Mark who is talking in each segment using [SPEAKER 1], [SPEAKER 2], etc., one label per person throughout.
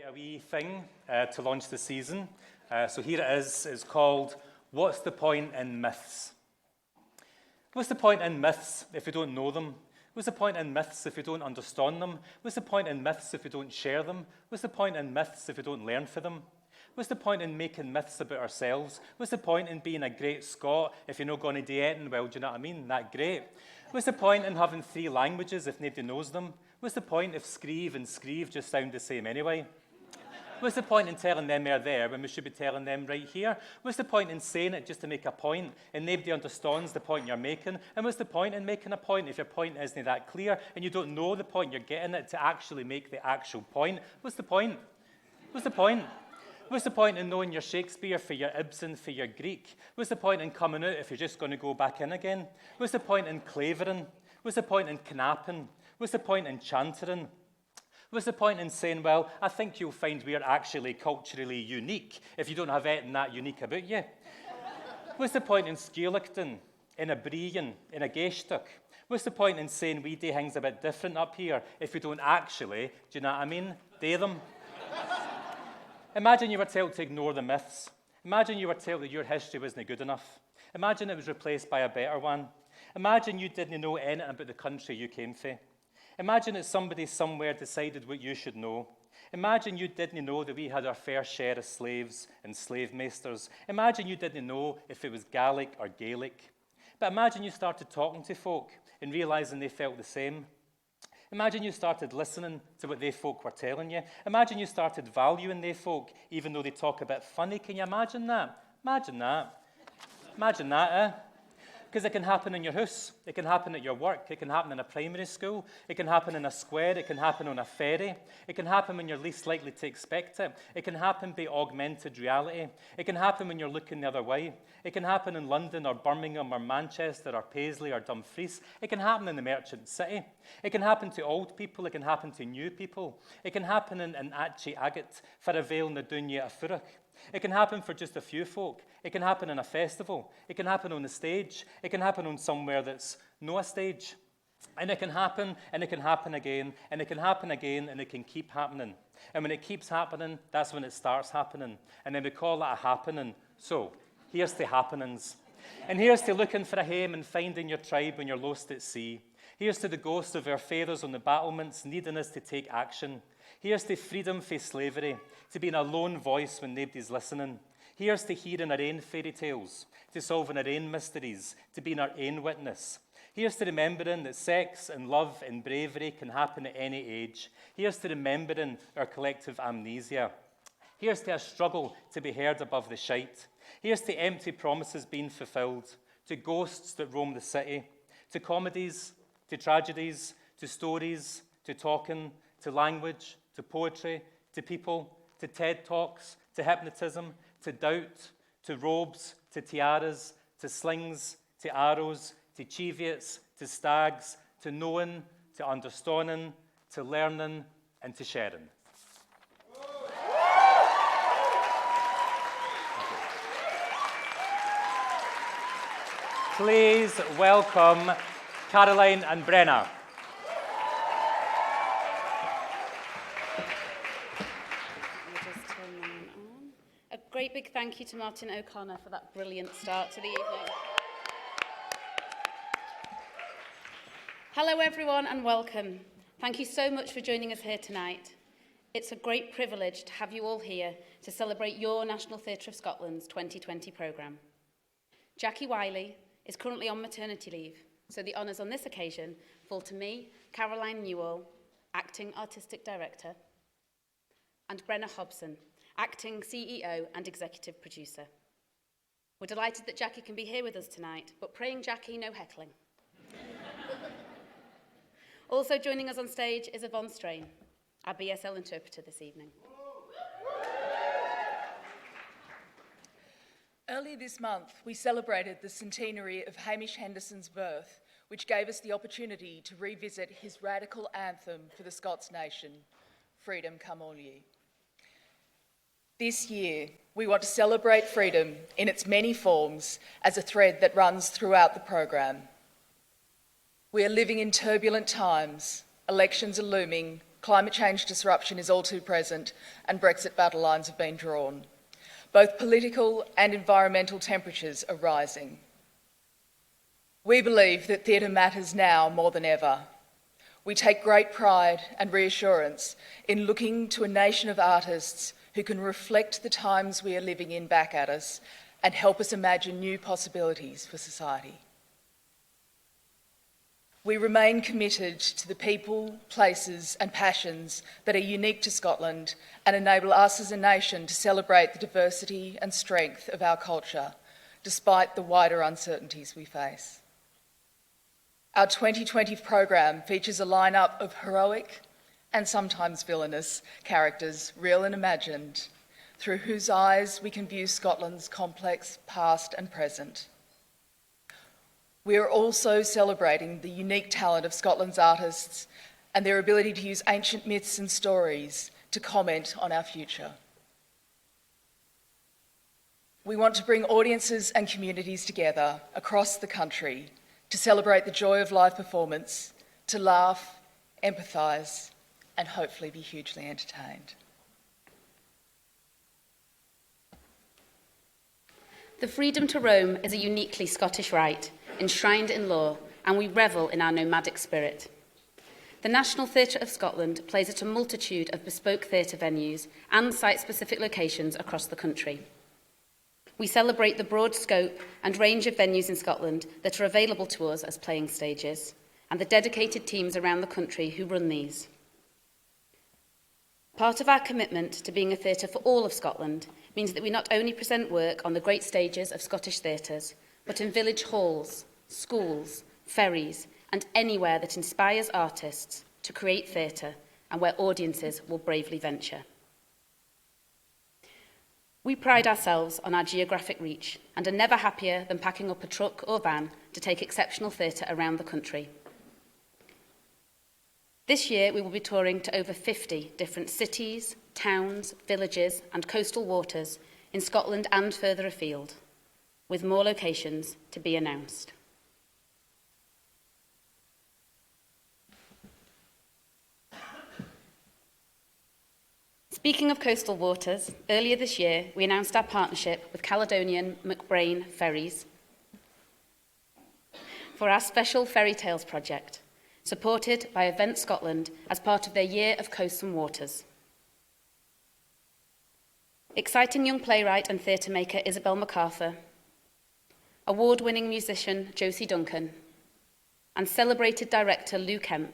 [SPEAKER 1] write a wee thing to launch the season. So here it is. It's called, What's the Point in Myths? What's the point in myths if we don't know them? What's the point in myths if we don't understand them? What's the point in myths if we don't share them? What's the point in myths if we don't learn from them? What's the point in making myths about ourselves? What's the point in being a great Scot if you're not going to do anything? Well, do you know what I mean? That great. What's the point in having 3 languages if nobody knows them? What's the point if screeve and screeve just sound the same anyway? What's the point in telling them they're there when we should be telling them right here? What's the point in saying it just to make a point and nobody understands the point you're making? And what's the point in making a point if your point isn't that clear and you don't know the point you're getting at to actually make the actual point? What's the point? What's the point? What's the point in knowing your Shakespeare for your Ibsen, for your Greek? What's the point in coming out if you're just going to go back in again? What's the point in clavering? What's the point in knapping? What's the point in chantering? What's the point in saying, well, I think you'll find we are actually culturally unique if you don't have anything that unique about you? What's the point in skeulicton, in a brian, in a geistuk? What's the point in saying we do things a bit different up here if we don't actually, do you know what I mean, do them? Imagine you were told to ignore the myths. Imagine you were told that your history wasn't good enough. Imagine it was replaced by a better one. Imagine you didn't know anything about the country you came from. Imagine that somebody somewhere decided what you should know. Imagine you didn't know that we had our fair share of slaves and slave masters. Imagine you didn't know if it was Gaelic or Gaelic. But imagine you started talking to folk and realising they felt the same. Imagine you started listening to what they folk were telling you. Imagine you started valuing they folk, even though they talk a bit funny. Can you imagine that? Imagine that. Imagine that, eh? Because it can happen in your house, it can happen at your work, it can happen in a primary school, it can happen in a square, it can happen on a ferry, it can happen when you're least likely to expect it, it can happen by augmented reality, it can happen when you're looking the other way, it can happen in London or Birmingham or Manchester or Paisley or Dumfries, it can happen in the merchant city, it can happen to old people, it can happen to new people, it can happen in Achi Agate, for a veil na dunya afurach. It can happen for just a few folk. It can happen in a festival. It can happen on a stage. It can happen on somewhere that's no a stage. And it can happen, and it can happen again, and it can happen again, and it can keep happening. And when it keeps happening, that's when it starts happening. And then we call that a happening. So, here's the happenings. And here's to looking for a home and finding your tribe when you're lost at sea. Here's to the ghosts of our fathers on the battlements needing us to take action. Here's to freedom from slavery, to being a lone voice when nobody's listening. Here's to hearing our own fairy tales, to solving our own mysteries, to being our own witness. Here's to remembering that sex and love and bravery can happen at any age. Here's to remembering our collective amnesia. Here's to a struggle to be heard above the shite. Here's to empty promises being fulfilled, to ghosts that roam the city, to comedies, to tragedies, to stories, to talking, to language, to poetry, to people, to TED Talks, to hypnotism, to doubt, to robes, to tiaras, to slings, to arrows, to cheviots, to stags, to knowing, to understanding, to learning, and to sharing. Please welcome Caroline and Brenna.
[SPEAKER 2] A great big thank you to Martin O'Connor for that brilliant start to the evening. Hello everyone and welcome. Thank you so much for joining us here tonight. It's a great privilege to have you all here to celebrate your National Theatre of Scotland's 2020 programme. Jackie Wiley is currently on maternity leave, so the honours on this occasion fall to me, Caroline Newall, Acting Artistic Director, and Brenna Hobson, Acting CEO and Executive Producer. We're delighted that Jackie can be here with us tonight, but praying Jackie no heckling. Also joining us on stage is Yvonne Strain, our BSL interpreter this evening.
[SPEAKER 3] Earlier this month, we celebrated the centenary of Hamish Henderson's birth, which gave us the opportunity to revisit his radical anthem for the Scots nation, Freedom Come All Ye. This year, we want to celebrate freedom in its many forms as a thread that runs throughout the program. We are living in turbulent times, elections are looming, climate change disruption is all too present, and Brexit battle lines have been drawn. Both political and environmental temperatures are rising. We believe that theatre matters now more than ever. We take great pride and reassurance in looking to a nation of artists who can reflect the times we are living in back at us and help us imagine new possibilities for society. We remain committed to the people, places and passions that are unique to Scotland and enable us as a nation to celebrate the diversity and strength of our culture, despite the wider uncertainties we face. Our 2020 program features a lineup of heroic and sometimes villainous characters, real and imagined, through whose eyes we can view Scotland's complex past and present. We are also celebrating the unique talent of Scotland's artists and their ability to use ancient myths and stories to comment on our future. We want to bring audiences and communities together across the country to celebrate the joy of live performance, to laugh, empathise, and hopefully be hugely entertained.
[SPEAKER 2] The freedom to roam is a uniquely Scottish right, enshrined in law, and we revel in our nomadic spirit. The National Theatre of Scotland plays at a multitude of bespoke theatre venues and site-specific locations across the country. We celebrate the broad scope and range of venues in Scotland that are available to us as playing stages, and the dedicated teams around the country who run these. Part of our commitment to being a theatre for all of Scotland means that we not only present work on the great stages of Scottish theatres, but in village halls, schools, ferries, and anywhere that inspires artists to create theatre and where audiences will bravely venture. We pride ourselves on our geographic reach and are never happier than packing up a truck or van to take exceptional theatre around the country. This year we will be touring to over 50 different cities, towns, villages and coastal waters in Scotland and further afield, with more locations to be announced. Speaking of coastal waters, earlier this year we announced our partnership with Caledonian McBrain Ferries for our special Fairy Tales project, supported by Event Scotland as part of their Year of Coasts and Waters. Exciting young playwright and theatre maker Isabel MacArthur, award-winning musician Josie Duncan, and celebrated director Lou Kemp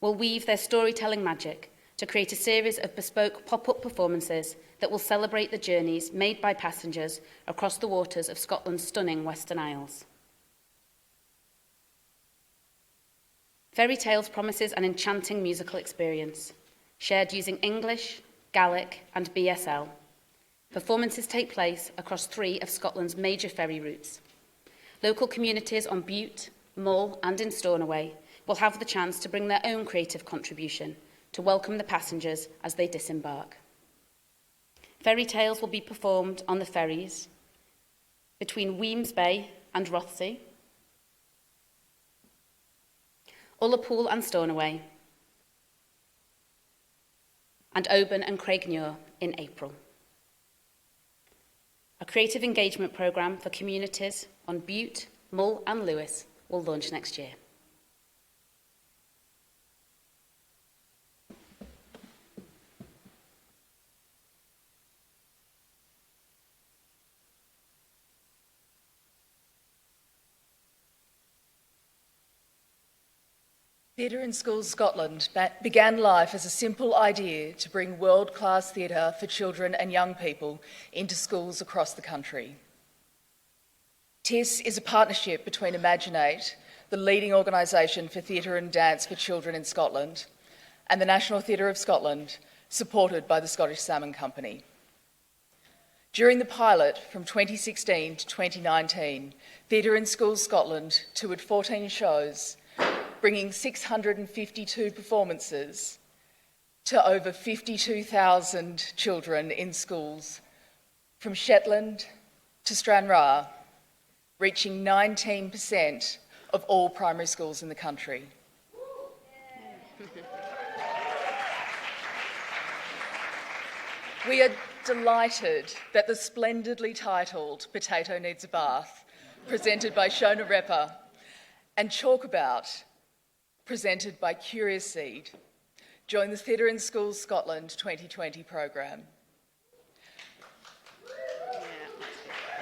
[SPEAKER 2] will weave their storytelling magic to create a series of bespoke pop-up performances that will celebrate the journeys made by passengers across the waters of Scotland's stunning Western Isles. Fairy Tales promises an enchanting musical experience, shared using English, Gaelic and BSL. Performances take place across 3 of Scotland's major ferry routes. Local communities on Bute, Mull and in Stornoway will have the chance to bring their own creative contribution to welcome the passengers as they disembark. Fairy Tales will be performed on the ferries between Wemyss Bay and Rothsay, Ullapool and Stornoway, and Oban and Craignaur in April. A creative engagement programme for communities on Bute, Mull and Lewis will launch next year.
[SPEAKER 3] Theatre in Schools Scotland began life as a simple idea to bring world-class theatre for children and young people into schools across the country. TIS is a partnership between Imaginate, the leading organisation for theatre and dance for children in Scotland, and the National Theatre of Scotland, supported by the Scottish Salmon Company. During the pilot from 2016 to 2019, Theatre in Schools Scotland toured 14 shows, bringing 652 performances to over 52,000 children in schools, from Shetland to Stranraer, reaching 19% of all primary schools in the country. We are delighted that the splendidly titled Potato Needs a Bath, presented by Shona Repper, and Chalkabout, presented by Curious Seed, join the Theatre in Schools Scotland 2020 programme.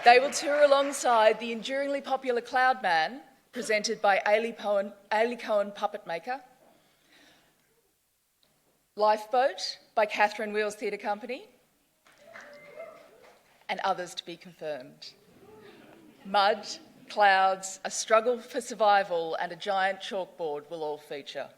[SPEAKER 3] They will tour alongside the enduringly popular Cloudman, presented by Ailey Cohen Puppet Maker, Lifeboat by Catherine Wheels Theatre Company, and others to be confirmed. Mud, clouds, a struggle for survival, and a giant chalkboard will all feature.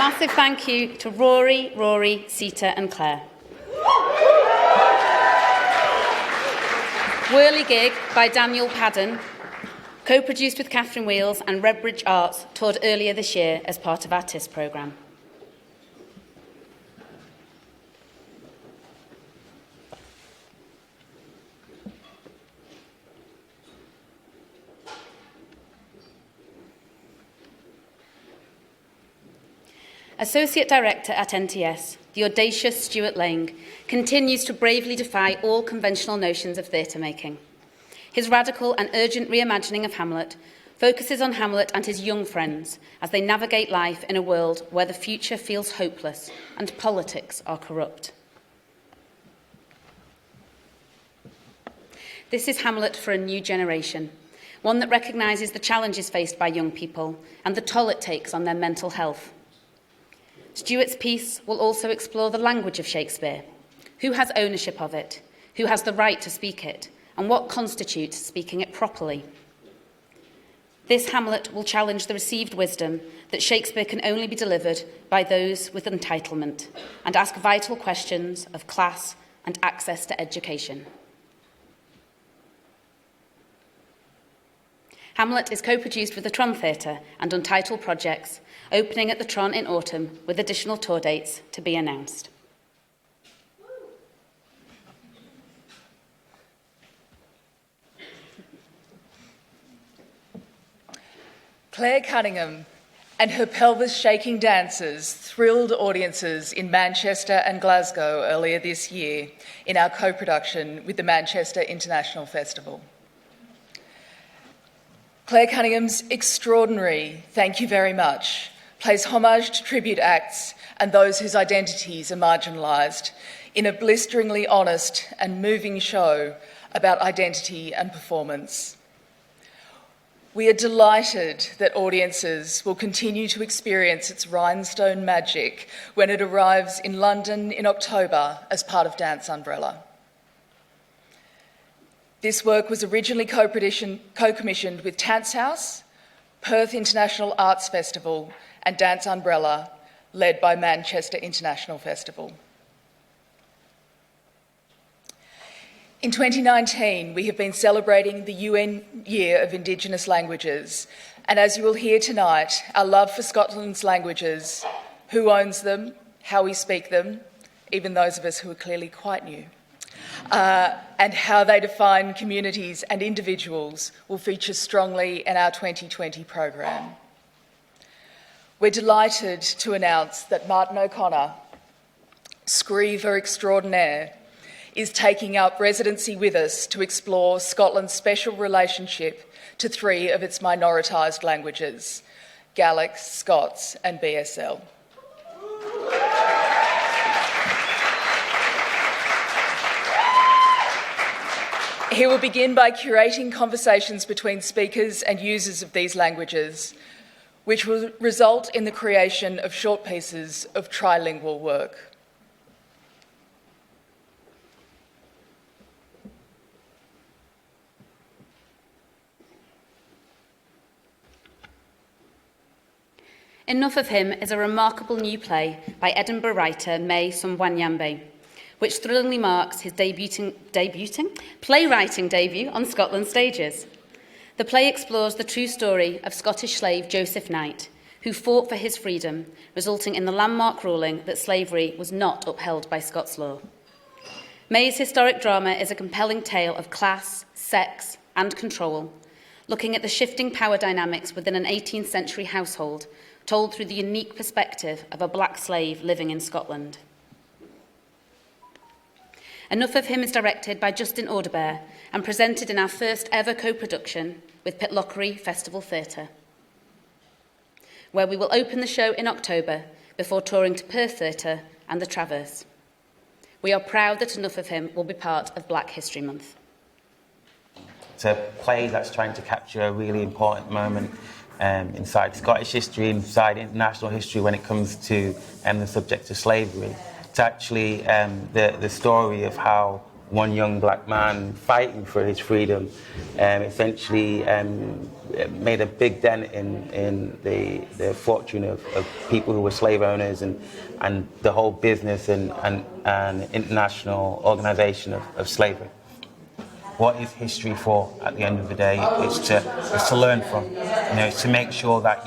[SPEAKER 2] massive thank you to Rory, Sita and Claire. WhirlyGig by Daniel Padden, co-produced with Catherine Wheels and Redbridge Arts, toured earlier this year as part of our TIS programme. Associate Director at NTS, the audacious Stuart Lang, continues to bravely defy all conventional notions of theatre making. His radical and urgent reimagining of Hamlet focuses on Hamlet and his young friends as they navigate life in a world where the future feels hopeless and politics are corrupt. This is Hamlet for a new generation, one that recognises the challenges faced by young people and the toll it takes on their mental health. Stuart's piece will also explore the language of Shakespeare. Who has ownership of it? Who has the right to speak it? And what constitutes speaking it properly? This Hamlet will challenge the received wisdom that Shakespeare can only be delivered by those with entitlement and ask vital questions of class and access to education. Hamlet is co-produced with the Tron Theatre and Untitled Projects, opening at the Tron in autumn with additional tour dates to be announced.
[SPEAKER 3] Claire Cunningham and her pelvis-shaking dancers thrilled audiences in Manchester and Glasgow earlier this year in our co-production with the Manchester International Festival. Claire Cunningham's extraordinary Thank You Very Much pays homage to tribute acts and those whose identities are marginalised in a blisteringly honest and moving show about identity and performance. We are delighted that audiences will continue to experience its rhinestone magic when it arrives in London in October as part of Dance Umbrella. This work was originally co-commissioned with Tance House, Perth International Arts Festival and Dance Umbrella, led by Manchester International Festival. In 2019, we have been celebrating the UN Year of Indigenous Languages, and as you will hear tonight, our love for Scotland's languages, who owns them, how we speak them, even those of us who are clearly quite new, and how they define communities and individuals will feature strongly in our 2020 program. We're delighted to announce that Martin O'Connor, Screever extraordinaire, is taking up residency with us to explore Scotland's special relationship to three of its minoritised languages, Gaelic, Scots and BSL. He will begin by curating conversations between speakers and users of these languages, which will result in the creation of short pieces of trilingual work.
[SPEAKER 2] Enough of Him is a remarkable new play by Edinburgh writer May Sumwanyambe, which thrillingly marks his playwriting debut on Scotland's stages. The play explores the true story of Scottish slave Joseph Knight, who fought for his freedom, resulting in the landmark ruling that slavery was not upheld by Scots law. May's historic drama is a compelling tale of class, sex, and control, looking at the shifting power dynamics within an 18th century household, told through the unique perspective of a black slave living in Scotland. Enough of Him is directed by Justin Audebert and presented in our first ever co-production with Pitlochry Festival Theatre, where we will open the show in October before touring to Perth Theatre and the Traverse. We are proud that Enough of Him will be part of Black History Month.
[SPEAKER 4] It's a play that's trying to capture a really important moment inside Scottish history, inside international history when it comes to the subject of slavery. It's actually the story of how one young black man fighting for his freedom, essentially made a big dent in the fortune of people who were slave owners and the whole business and international organization of slavery. What is history for at the end of the day? It's to learn from. It's to make sure that,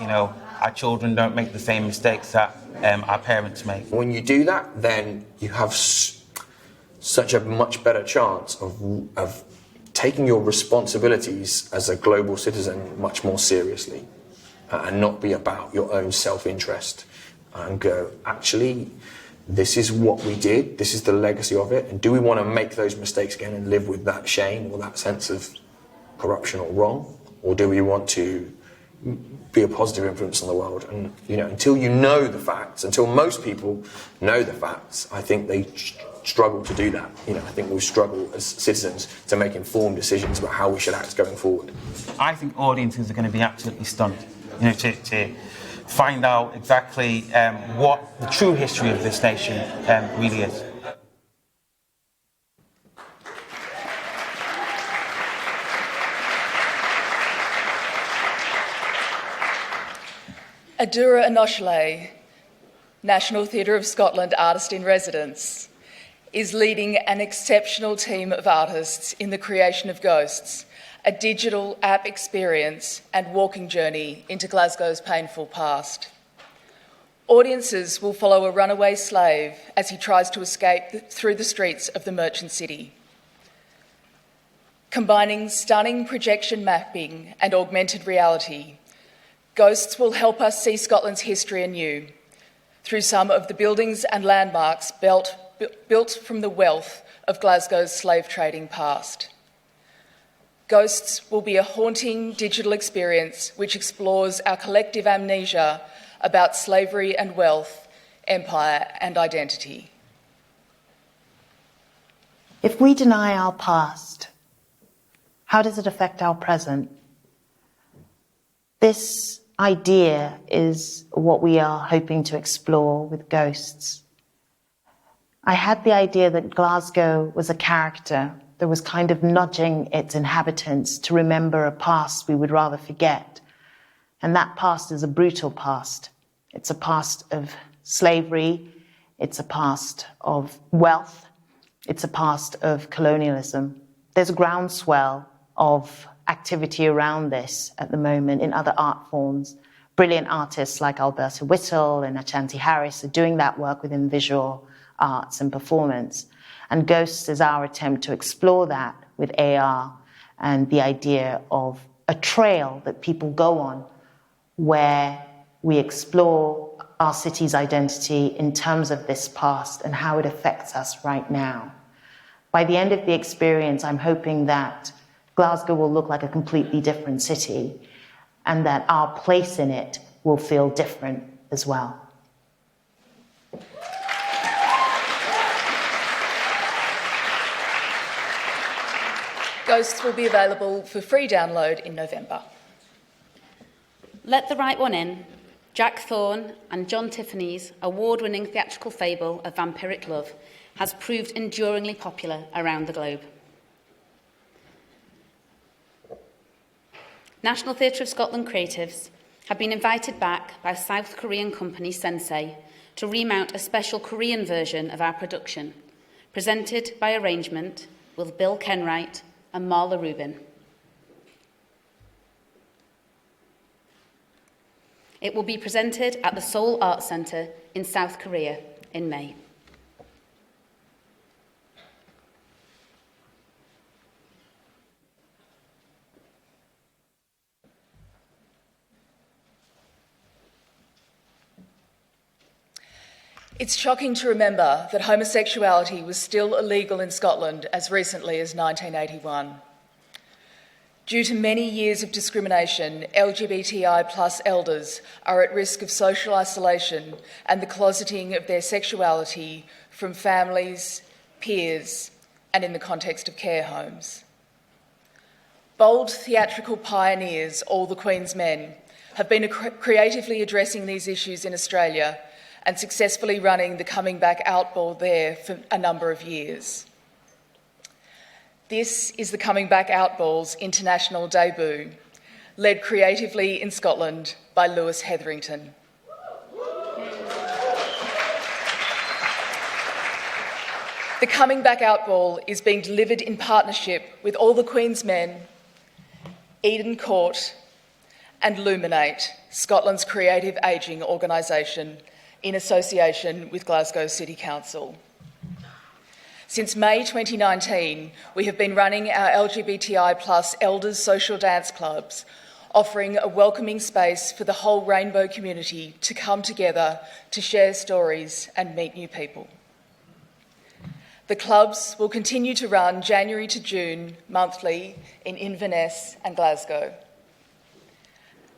[SPEAKER 4] our children don't make the same mistakes that our parents make.
[SPEAKER 5] When you do that, then you have such a much better chance of taking your responsibilities as a global citizen much more seriously and not be about your own self-interest and go, actually, this is what we did, this is the legacy of it, and do we want to make those mistakes again and live with that shame or that sense of corruption or wrong? Or do we want to be a positive influence on the world? And, until you know the facts, until most people know the facts, I think they struggle to do that. I think we struggle as citizens to make informed decisions about how we should act going forward.
[SPEAKER 4] I think audiences are going to be absolutely stunned, to find out exactly what the true history of this nation really is.
[SPEAKER 3] Adura Anoshale, National Theatre of Scotland Artist in Residence, is leading an exceptional team of artists in the creation of Ghosts, a digital app experience and walking journey into Glasgow's painful past. Audiences will follow a runaway slave as he tries to escape through the streets of the merchant city. Combining stunning projection mapping and augmented reality, Ghosts will help us see Scotland's history anew through some of the buildings and landmarks built from the wealth of Glasgow's slave trading past. Ghosts will be a haunting digital experience which explores our collective amnesia about slavery and wealth, empire and identity.
[SPEAKER 6] If we deny our past, how does it affect our present? This idea is what we are hoping to explore with Ghosts. I had the idea that Glasgow was a character that was kind of nudging its inhabitants to remember a past we would rather forget. And that past is a brutal past. It's a past of slavery. It's a past of wealth. It's a past of colonialism. There's a groundswell of activity around this at the moment in other art forms. Brilliant artists like Alberta Whittle and Ashanti Harris are doing that work within visual arts and performance. And Ghosts is our attempt to explore that with AR and the idea of a trail that people go on where we explore our city's identity in terms of this past and how it affects us right now. By the end of the experience, I'm hoping that Glasgow will look like a completely different city and that our place in it will feel different as well.
[SPEAKER 3] Ghosts will be available for free download in November.
[SPEAKER 2] Let the Right One In, Jack Thorne and John Tiffany's award-winning theatrical fable of vampiric love has proved enduringly popular around the globe. National Theatre of Scotland creatives have been invited back by South Korean company Sensei to remount a special Korean version of our production, presented by arrangement with Bill Kenwright and Marla Rubin. It will be presented at the Seoul Arts Centre in South Korea in May.
[SPEAKER 3] It's shocking to remember that homosexuality was still illegal in Scotland as recently as 1981. Due to many years of discrimination, LGBTI+ elders are at risk of social isolation and the closeting of their sexuality from families, peers, and in the context of care homes. Bold theatrical pioneers, All the Queen's Men, have been creatively addressing these issues in Australia and successfully running the Coming Back Out ball there for a number of years. This is the Coming Back Out Ball's international debut, led creatively in Scotland by Lewis Hetherington. The Coming Back Out Ball is being delivered in partnership with All the Queen's Men, Eden Court and Luminate, Scotland's creative ageing organisation, in association with Glasgow City Council. Since May 2019, we have been running our LGBTI+ elders social dance clubs, offering a welcoming space for the whole rainbow community to come together to share stories and meet new people. The clubs will continue to run January to June monthly in Inverness and Glasgow.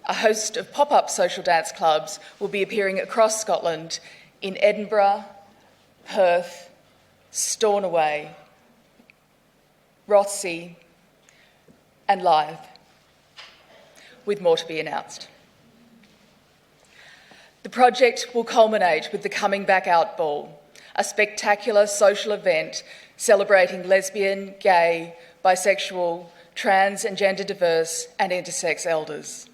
[SPEAKER 3] A host of pop-up social dance clubs will be appearing across Scotland in Edinburgh, Perth, Stornoway, Rothesay and Lythe, with more to be announced. The project will culminate with the Coming Back Out Ball, a spectacular social event celebrating lesbian, gay, bisexual, trans and gender diverse and intersex elders.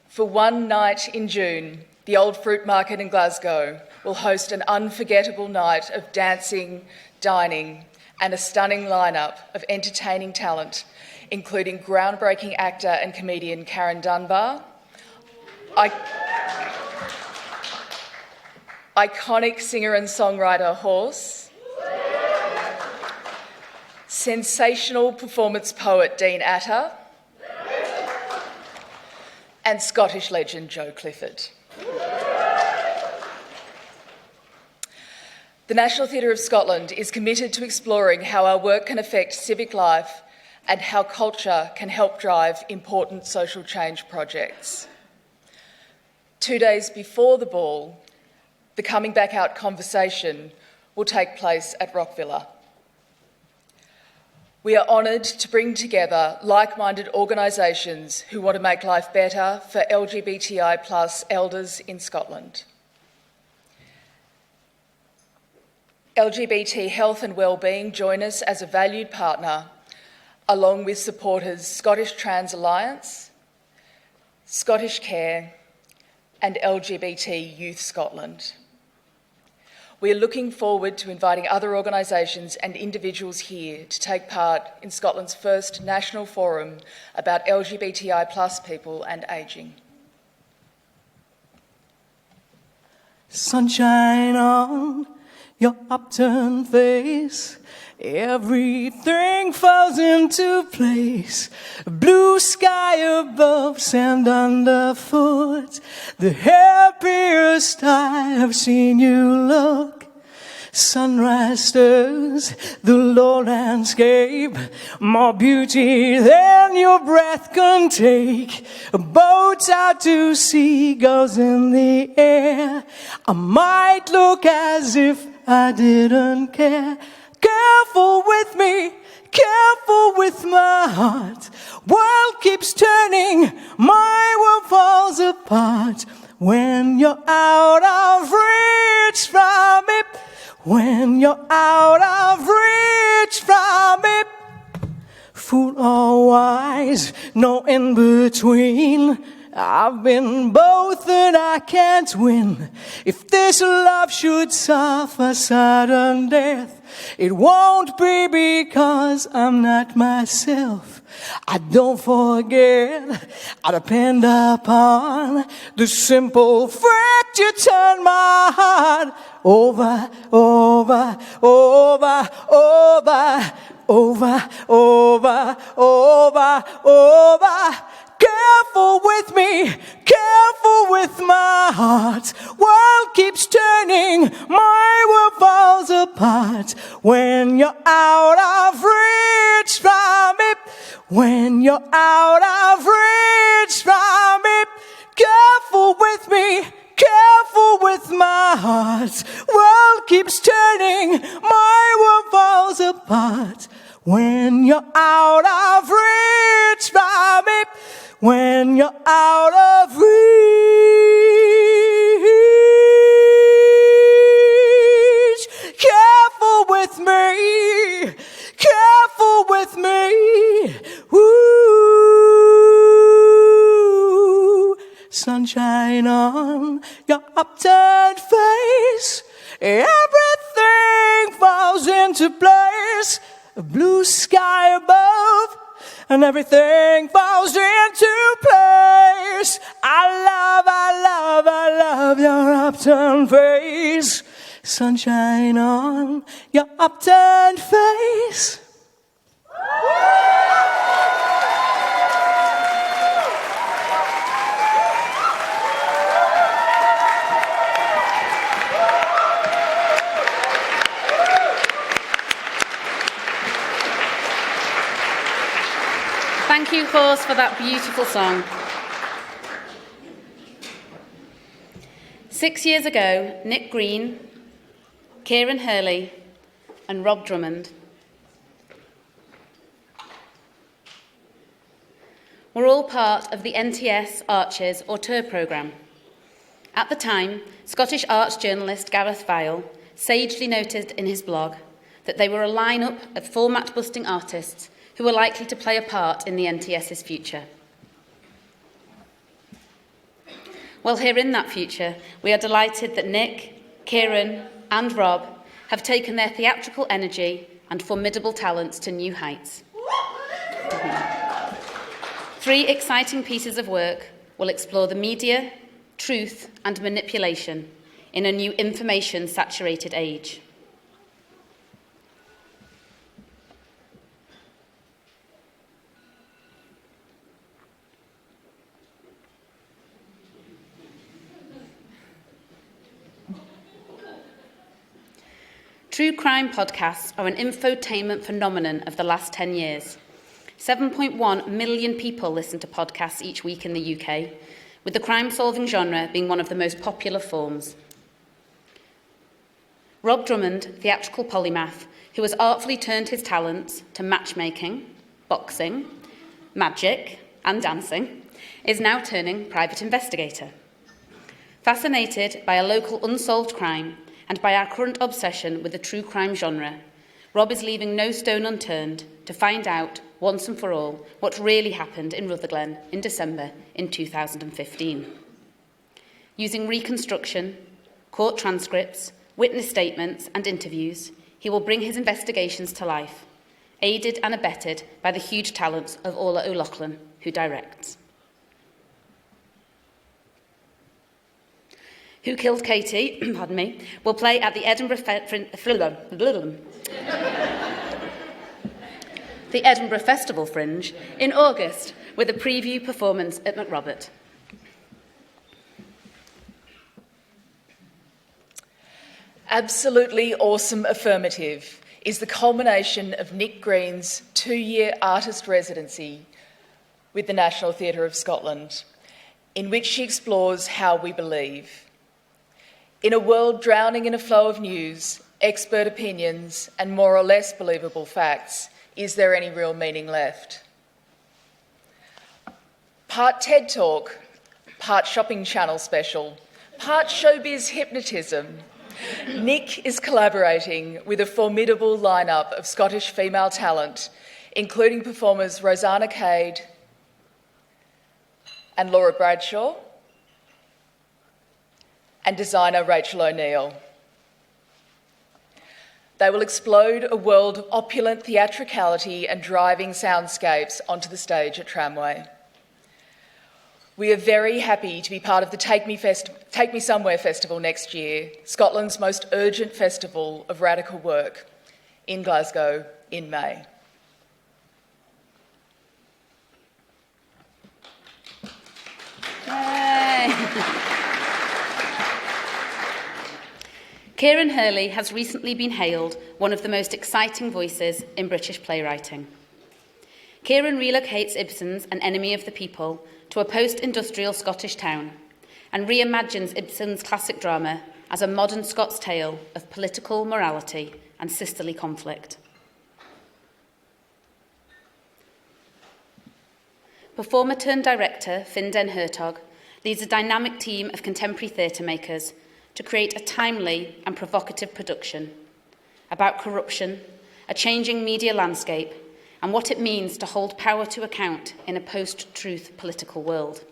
[SPEAKER 3] For one night in June, the Old Fruit Market in Glasgow will host an unforgettable night of dancing, dining and a stunning lineup of entertaining talent, including groundbreaking actor and comedian Karen Dunbar, iconic singer and songwriter Horse, sensational performance poet Dean Atta, and Scottish legend Joe Clifford. The National Theatre of Scotland is committed to exploring how our work can affect civic life and how culture can help drive important social change projects. 2 days before the ball, the Coming Back Out conversation will take place at Rockvilla. We are honoured to bring together like-minded organisations who want to make life better for LGBTI+ elders in Scotland. LGBT Health and Wellbeing join us as a valued partner, along with supporters Scottish Trans Alliance, Scottish Care and LGBT Youth Scotland. We are looking forward to inviting other organisations and individuals here to take part in Scotland's first national forum about LGBTI+ people and ageing.
[SPEAKER 7] Sunshine on your upturned face, everything falls into place. Blue sky above, sand underfoot, the happiest I've seen you look. Sunrise stirs the low landscape, more beauty than your breath can take. Boats out to sea, gulls in the air. I might look as if I didn't care. Careful with me, careful with my heart. World keeps turning, my world falls apart. When you're out of reach from it, when you're out of reach from it. Fool or wise, no in between. I've been both and I can't win. If this love should suffer sudden death, it won't be because I'm not myself. I don't forget, I depend upon the simple fact you turn my heart over, over, over, over, over, over, over, over. Careful with me, careful with my heart. World keeps turning, my world falls apart. When you're out of reach from it, when you're out of reach from it. Careful with me, careful with my heart. World keeps turning, my world falls apart. When you're out of reach from it, when you're out of reach, careful with me, careful sunshine on your upturned face. Everything falls into place. A blue sky above, and everything falls into place. I love your upturned face. Sunshine on your upturned face.
[SPEAKER 2] Thank you, Horse, for that beautiful song. 6 years ago, Nick Green, Kieran Hurley and Rob Drummond were all part of the NTS Arches auteur programme. At the time, Scottish arts journalist Gareth Vile sagely noted in his blog that they were a line-up of format-busting artists who were likely to play a part in the NTS's future. Well, here in that future, we are delighted that Nick, Kieran and Rob have taken their theatrical energy and formidable talents to new heights. 3 exciting pieces of work will explore the media, truth and manipulation in a new information-saturated age. True crime podcasts are an infotainment phenomenon of the last 10 years. 7.1 million people listen to podcasts each week in the UK, with the crime-solving genre being one of the most popular forms. Rob Drummond, theatrical polymath, who has artfully turned his talents to matchmaking, boxing, magic and dancing, is now turning private investigator. Fascinated by a local unsolved crime and by our current obsession with the true crime genre, Rob is leaving no stone unturned to find out, once and for all, what really happened in Rutherglen in December in 2015. Using reconstruction, court transcripts, witness statements and interviews, he will bring his investigations to life, aided and abetted by the huge talents of Orla O'Loughlin, who directs. Who Killed Katie, pardon me, will play at the Edinburgh Festival Fringe in August with a preview performance at McRobert.
[SPEAKER 3] Absolutely Awesome Affirmative is the culmination of Nick Green's 2-year artist residency with the National Theatre of Scotland, in which she explores how we believe. In a world drowning in a flow of news, expert opinions, and more or less believable facts, is there any real meaning left? Part TED Talk, part shopping channel special, part showbiz hypnotism, Nick is collaborating with a formidable lineup of Scottish female talent, including performers Rosanna Cade and Laura Bradshaw, and designer Rachel O'Neill. They will explode a world of opulent theatricality and driving soundscapes onto the stage at Tramway. We are very happy to be part of the Take Me Somewhere Festival next year, Scotland's most urgent festival of radical work, in Glasgow in May.
[SPEAKER 2] Yay! Kieran Hurley has recently been hailed one of the most exciting voices in British playwriting. Kieran relocates Ibsen's An Enemy of the People to a post-industrial Scottish town and reimagines Ibsen's classic drama as a modern Scots tale of political morality and sisterly conflict. Performer-turned-director Finn Den Hertog leads a dynamic team of contemporary theatre makers to create a timely and provocative production about corruption, a changing media landscape, and what it means to hold power to account in a post-truth political world.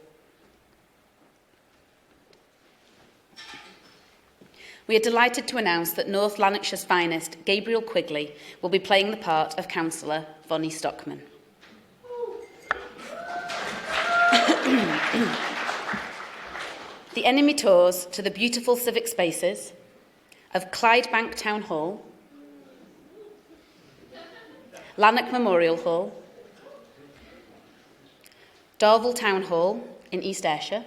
[SPEAKER 2] we are delighted to announce that North Lanarkshire's finest, Gabriel Quigley, will be playing the part of Councillor Vonnie Stockman. The enemy tours to the beautiful civic spaces of Clydebank Town Hall, Lanark Memorial Hall, Darvel Town Hall in East Ayrshire,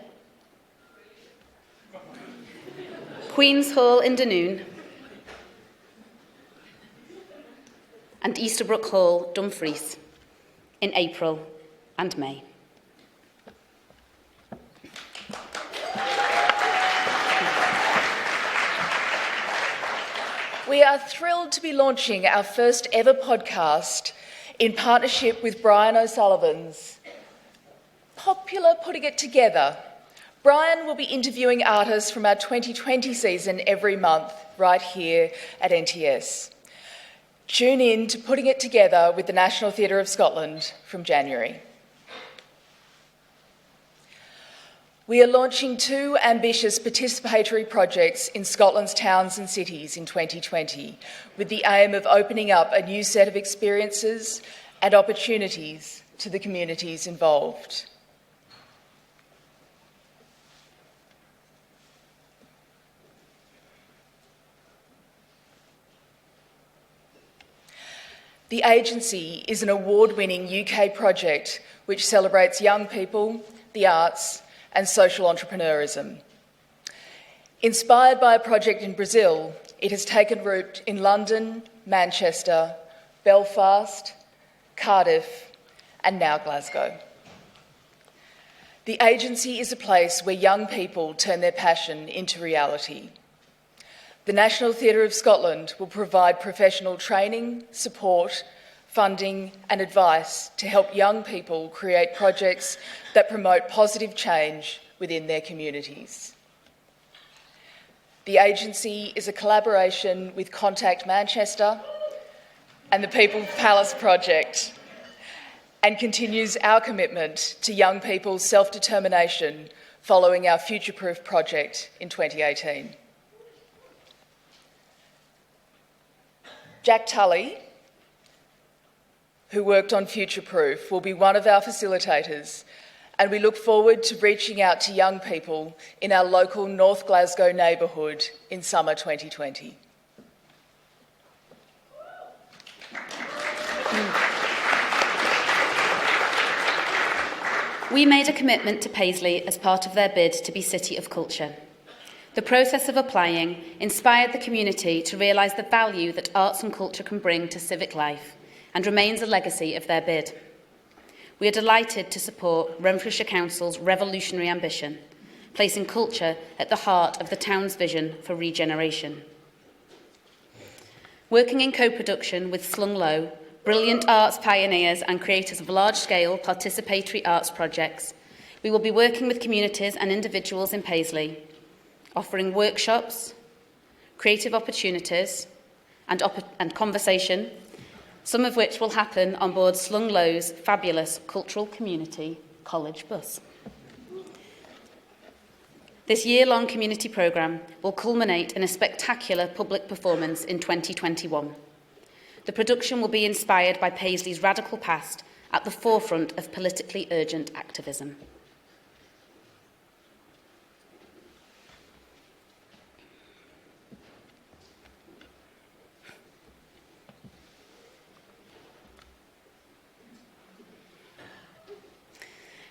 [SPEAKER 2] Queen's Hall in Dunoon, and Easterbrook Hall, Dumfries, in April and May.
[SPEAKER 3] We are thrilled to be launching our first ever podcast in partnership with Brian O'Sullivan's popular Putting It Together. Brian will be interviewing artists from our 2020 season every month right here at NTS. Tune in to Putting It Together with the National Theatre of Scotland from January. We are launching 2 ambitious participatory projects in Scotland's towns and cities in 2020 with the aim of opening up a new set of experiences and opportunities to the communities involved. The agency is an award-winning UK project which celebrates young people, the arts, and social entrepreneurism. Inspired by a project in Brazil, it has taken root in London, Manchester, Belfast, Cardiff, and now Glasgow. The agency is a place where young people turn their passion into reality. The National Theatre of Scotland will provide professional training, support, funding and advice to help young people create projects that promote positive change within their communities. The agency is a collaboration with Contact Manchester and the People's Palace Project and continues our commitment to young people's self-determination following our Future-Proof project in 2018. Jack Tully, who worked on Future-Proof, will be one of our facilitators, and we look forward to reaching out to young people in our local North Glasgow neighbourhood in summer 2020.
[SPEAKER 2] We made a commitment to Paisley as part of their bid to be City of Culture. The process of applying inspired the community to realise the value that arts and culture can bring to civic life and remains a legacy of their bid. We are delighted to support Renfrewshire Council's revolutionary ambition, placing culture at the heart of the town's vision for regeneration. Working in co-production with Slung Low, brilliant arts pioneers and creators of large-scale participatory arts projects, we will be working with communities and individuals in Paisley, offering workshops, creative opportunities and conversation, some of which will happen on board Slung Low's fabulous cultural community college bus. This year-long community programme will culminate in a spectacular public performance in 2021. The production will be inspired by Paisley's radical past at the forefront of politically urgent activism.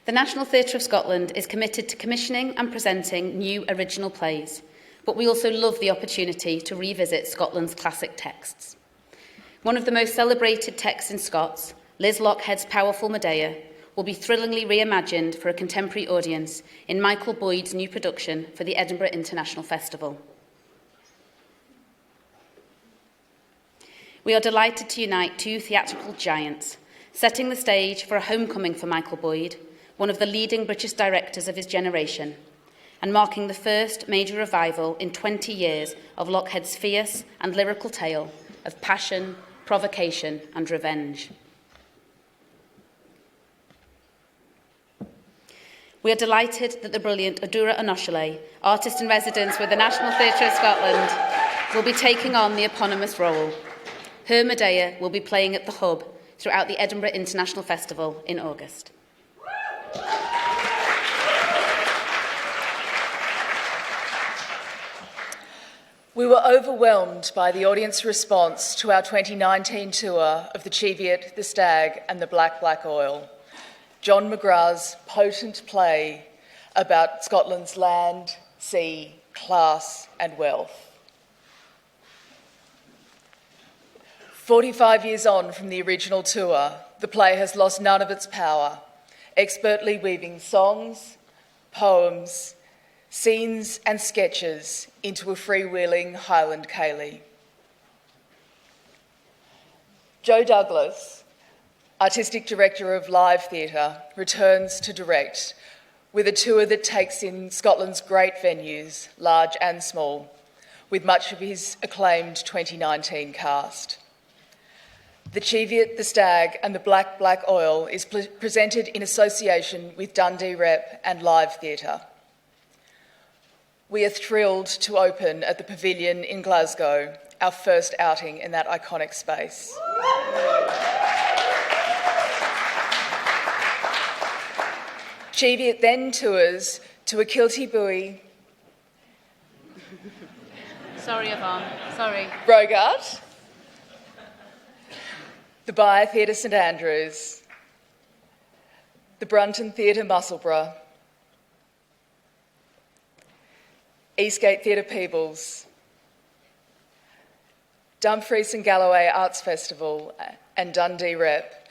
[SPEAKER 2] The National Theatre of Scotland is committed to commissioning and presenting new original plays, but we also love the opportunity to revisit Scotland's classic texts. One of the most celebrated texts in Scots, Liz Lockhead's powerful Madea, will be thrillingly reimagined for a contemporary audience in Michael Boyd's new production for the Edinburgh International Festival. We are delighted to unite 2 theatrical giants, setting the stage for a homecoming for Michael Boyd, one of the leading British directors of his generation, and marking the first major revival in 20 years of Lockhead's fierce and lyrical tale of passion, provocation and revenge. We are delighted that the brilliant Adura Onoshile, artist in residence with the National Theatre of Scotland, will be taking on the eponymous role. Her Madea will be playing at the Hub throughout the Edinburgh International Festival in August.
[SPEAKER 3] We were overwhelmed by the audience response to our 2019 tour of the Cheviot, the Stag and the Black Black Oil, John McGrath's potent play about Scotland's land, sea, class and wealth. 45 years on from the original tour, the play has lost none of its power, expertly weaving songs, poems, scenes and sketches into a freewheeling Highland ceilidh. Joe Douglas, Artistic Director of Live Theatre, returns to direct with a tour that takes in Scotland's great venues, large and small, with much of his acclaimed 2019 cast. The Cheviot, the Stag and the Black Black Oil is presented in association with Dundee Rep and Live Theatre. We are thrilled to open at the Pavilion in Glasgow, our first outing in that iconic space. Cheviot then tours to a Kilty-Bui,
[SPEAKER 2] Sorry, Yvonne. Sorry.
[SPEAKER 3] Rogart, the Byre Theatre St Andrews, the Brunton Theatre Musselburgh, Eastgate Theatre Peebles, Dumfries and Galloway Arts Festival and Dundee Rep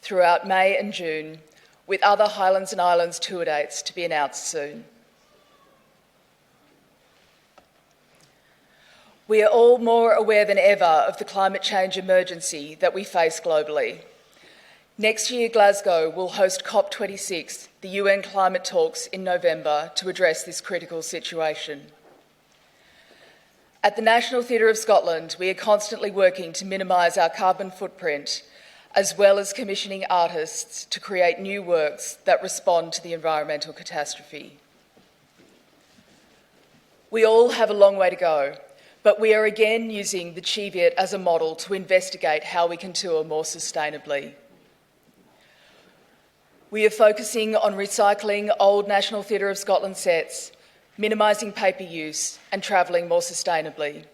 [SPEAKER 3] throughout May and June, with other Highlands and Islands tour dates to be announced soon. We are all more aware than ever of the climate change emergency that we face globally. Next year, Glasgow will host COP26, the UN climate talks in November, to address this critical situation. At the National Theatre of Scotland, we are constantly working to minimise our carbon footprint, as well as commissioning artists to create new works that respond to the environmental catastrophe. We all have a long way to go, but we are again using the Cheviot as a model to investigate how we can tour more sustainably. We are focusing on recycling old National Theatre of Scotland sets, minimising paper use and travelling more sustainably.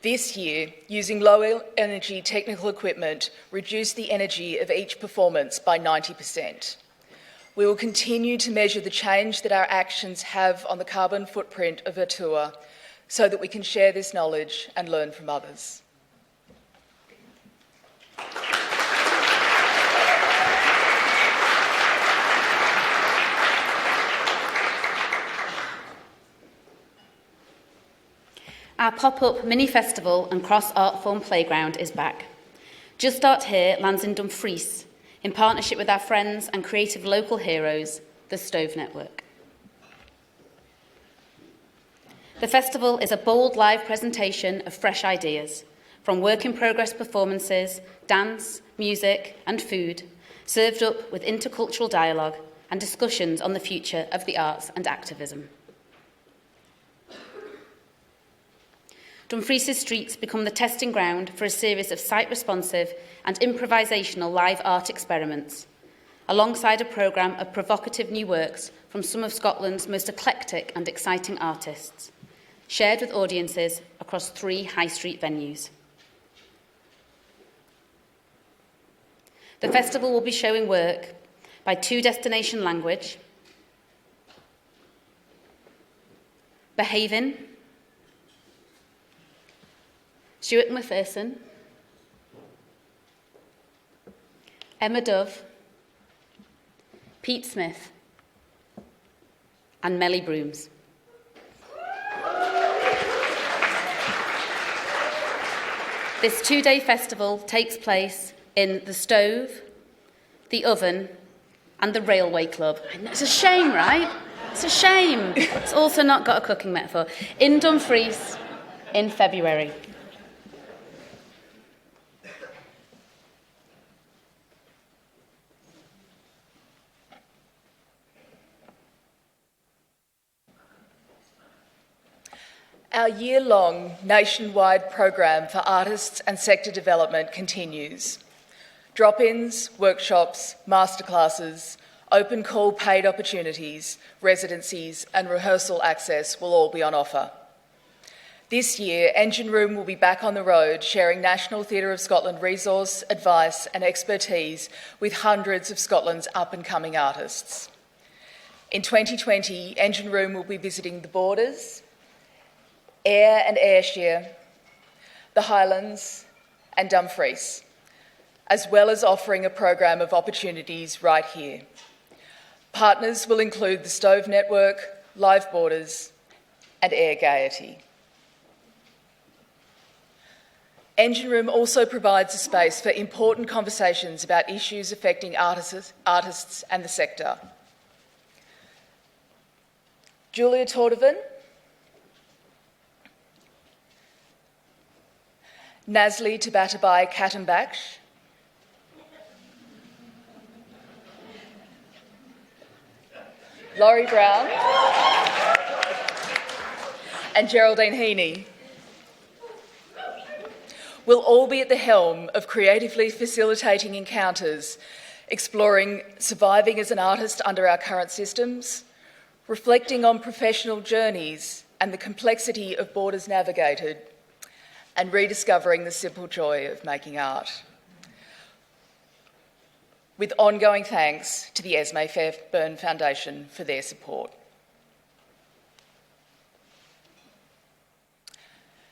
[SPEAKER 3] This year, using low-energy technical equipment reduced the energy of each performance by 90%. We will continue to measure the change that our actions have on the carbon footprint of a tour so that we can share this knowledge and learn from others.
[SPEAKER 2] Our pop-up mini-festival and cross-art form playground is back. Just Start Here lands in Dumfries, in partnership with our friends and creative local heroes, the Stove Network. The festival is a bold live presentation of fresh ideas, from work-in-progress performances, dance, music and food, served up with intercultural dialogue and discussions on the future of the arts and activism. Dumfries' streets become the testing ground for a series of site-responsive and improvisational live art experiments, alongside a programme of provocative new works from some of Scotland's most eclectic and exciting artists, shared with audiences across 3 high street venues. The festival will be showing work by 2 Destination Language, Behavin', Stuart McPherson, Emma Dove, Pete Smith, and Melly Brooms. This 2-day festival takes place in the Stove, the Oven, and the Railway Club. It's a shame, right? It's a shame. It's also not got a cooking metaphor. In Dumfries in February.
[SPEAKER 3] Our year-long nationwide program for artists and sector development continues. Drop-ins, workshops, masterclasses, open call paid opportunities, residencies and rehearsal access will all be on offer. This year, Engine Room will be back on the road, sharing National Theatre of Scotland resource, advice and expertise with hundreds of Scotland's up-and-coming artists. In 2020, Engine Room will be visiting the Borders, Ayr and Ayrshire, the Highlands and Dumfries, as well as offering a program of opportunities right here. Partners will include the Stove Network, Live Borders and Ayr Gaiety. Engine Room also provides a space for important conversations about issues affecting artists and the sector. Julia Tordovan, Nazli Tabatabai Kattenbach, Laurie Brown and Geraldine Heaney will all be at the helm of creatively facilitating encounters, exploring surviving as an artist under our current systems, reflecting on professional journeys and the complexity of borders navigated, and rediscovering the simple joy of making art. With ongoing thanks to the Esme Fairburn Foundation for their support.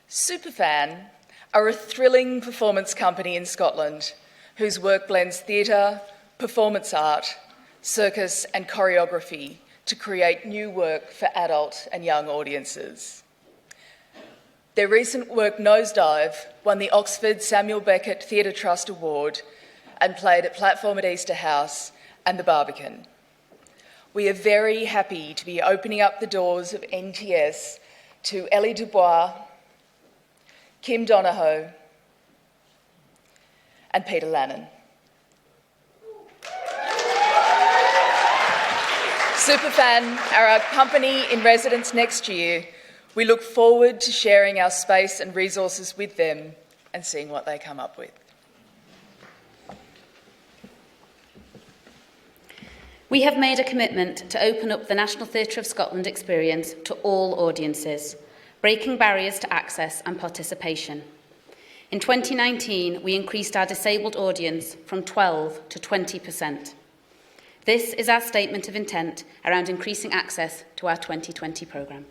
[SPEAKER 3] Superfan are a thrilling performance company in Scotland whose work blends theatre, performance art, circus and choreography to create new work for adult and young audiences. Their recent work Nosedive won the Oxford Samuel Beckett Theatre Trust Award and played at Platform at Easter House and the Barbican. We are very happy to be opening up the doors of NTS to Ellie Dubois, Kim Donahoe and Peter Lannon. Superfan are our company in residence next year. We look forward to sharing our space and resources with them and seeing what they come up with.
[SPEAKER 2] We have made a commitment to open up the National Theatre of Scotland experience to all audiences, breaking barriers to access and participation. In 2019, we increased our disabled audience from 12 to 20%. This is our statement of intent around increasing access to our 2020 programme.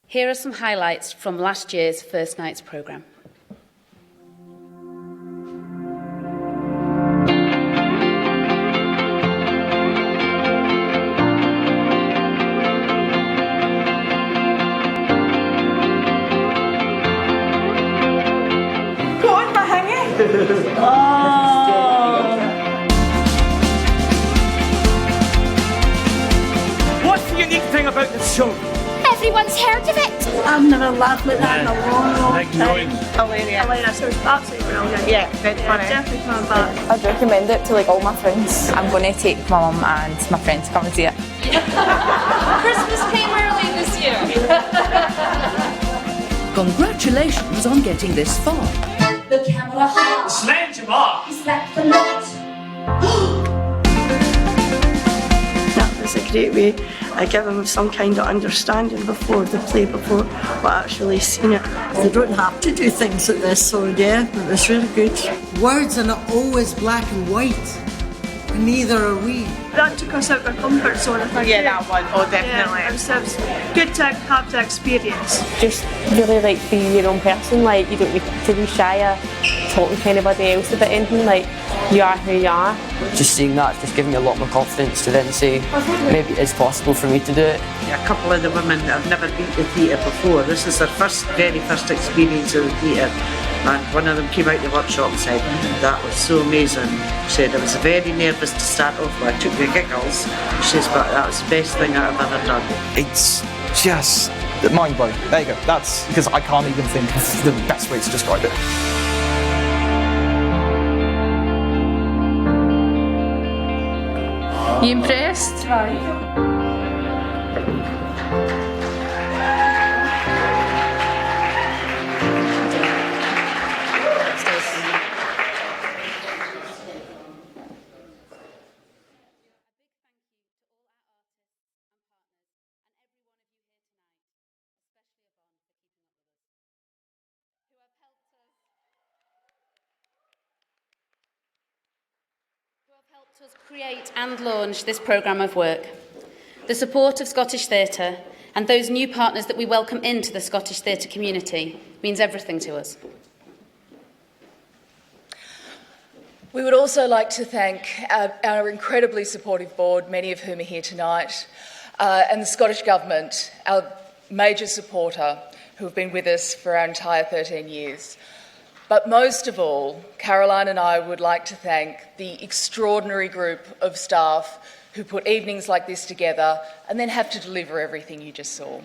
[SPEAKER 2] Here are some highlights from last year's First Night's programme.
[SPEAKER 8] What's the unique thing about this show? everyone's heard of it.
[SPEAKER 9] I've never laughed like that in a long, long time.
[SPEAKER 6] Hilarious.
[SPEAKER 9] So it's absolutely brilliant.
[SPEAKER 6] Yeah, very funny.
[SPEAKER 9] Definitely coming back.
[SPEAKER 10] I'd recommend it to like all my friends. I'm going to take my mum and my friend to come and see it.
[SPEAKER 2] Christmas came early this year.
[SPEAKER 11] Congratulations on getting this far.
[SPEAKER 8] The camera hot.
[SPEAKER 11] Slant him off.
[SPEAKER 8] He's like the lot.
[SPEAKER 9] That was a great way of giving them some kind of understanding before they play, before we actually seen it.
[SPEAKER 11] They don't have to do things like this, so yeah, it was really good. Words are not always black and white, and neither are we.
[SPEAKER 9] That took us out of our comfort zone, I think.
[SPEAKER 6] Yeah, that one. Oh, definitely.
[SPEAKER 9] Yeah, it was good to have the experience.
[SPEAKER 10] Just really like be your own person, like you don't need to be shy of talking to anybody else about anything, like you are who you are.
[SPEAKER 12] Just seeing that just gave me a lot more confidence to then say maybe it's possible for me to do it.
[SPEAKER 11] A couple of the women have never been to theatre before. This is their very first experience of the theatre. And one of them came out of the workshop and said, that was so amazing. She said, I was very nervous to start off with. I took the giggles. She says, but that was the best thing I've ever done.
[SPEAKER 13] It's just mind-blowing. There you go. That's because I can't even think of the best way to describe it.
[SPEAKER 10] You impressed?
[SPEAKER 2] Helped us create and launch this programme of work. The support of Scottish Theatre and those new partners that we welcome into the Scottish theatre community means everything to us.
[SPEAKER 3] We would also like to thank our incredibly supportive board, many of whom are here tonight, and the Scottish Government, our major supporter, who have been with us for our entire 13 years. But most of all, Caroline and I would like to thank the extraordinary group of staff who put evenings like this together and then have to deliver everything you just saw.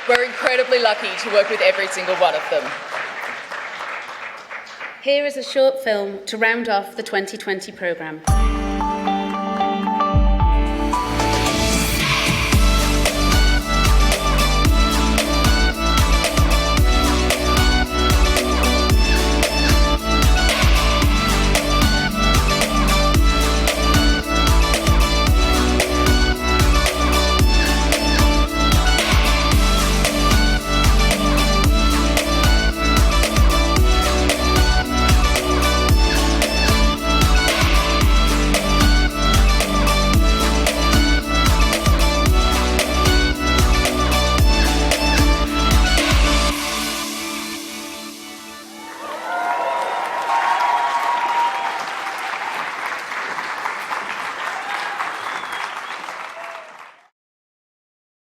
[SPEAKER 3] We're incredibly lucky to work with every single one of them.
[SPEAKER 2] Here is a short film to round off the 2020 programme.